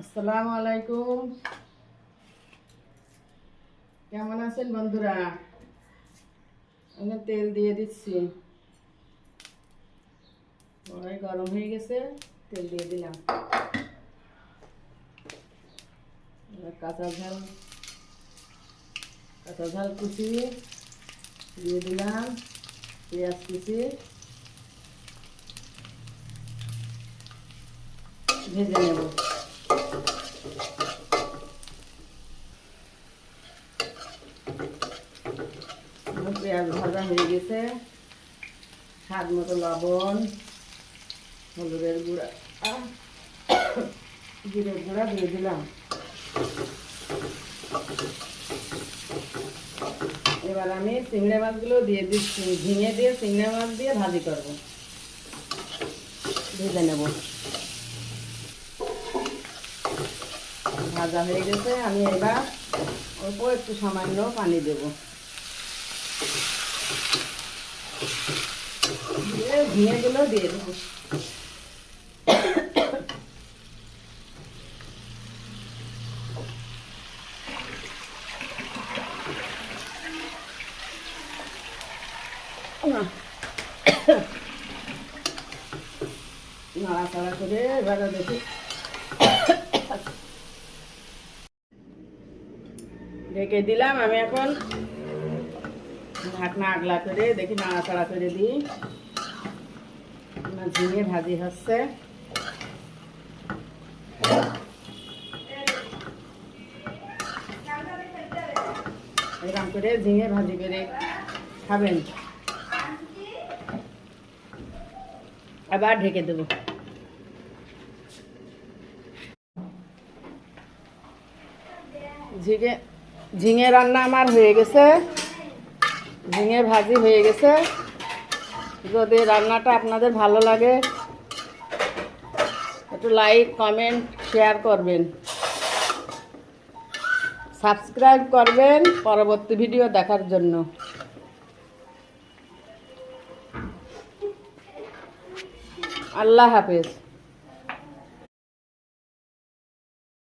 আসসালামু আলাইকুম। কেমন আছেন বন্ধুরা? আমি তেল দিয়ে দিচ্ছি, কড়াই গরম হয়ে গেছে, তেল দিয়ে দিলাম। কাঁচা ঝাল কুচি দিয়ে দিলাম, পেঁয়াজ কুচি ভেজে নেব। পেঁয়াজ ভাজা হয়ে গেছে, স্বাদ মতো লবণ, হলুদের গুঁড়া, জিরের গুঁড়া দিয়ে দিলাম। এবার আমি চিংড়ি মাছগুলো দিয়ে দিচ্ছি, ঝিঙে দিয়ে চিংড়ি মাছ দিয়ে ভাজি করব, ভেজে নেব। ভাজা হয়ে গেছে, আমি এবার অল্প একটু সামান্য পানি দেব, দিয়ে ঝিঙেগুলো দিয়ে দেবো। নাড়াচাড়া করে এবারে দেখি, ঢেকে দিলাম। আমি এখন ঢাকনা আগলা করে দেখি, নাড়াচাড়া করে দিই। ঝিঙে ভাজি হচ্ছে, এরকম করে ঝিঙে ভাজি করে খাবেন। আবার ঢেকে দেবো। ঝিঙে রান্না আমার হয়ে গেছে, ঝিঙে ভাজি হয়ে গেছে। যদি রান্নাটা আপনাদের ভালো লাগে একটু লাইক, কমেন্ট, শেয়ার করবেন, সাবস্ক্রাইব করবেন পরবর্তী ভিডিও দেখার জন্য। আল্লাহ হাফেজ।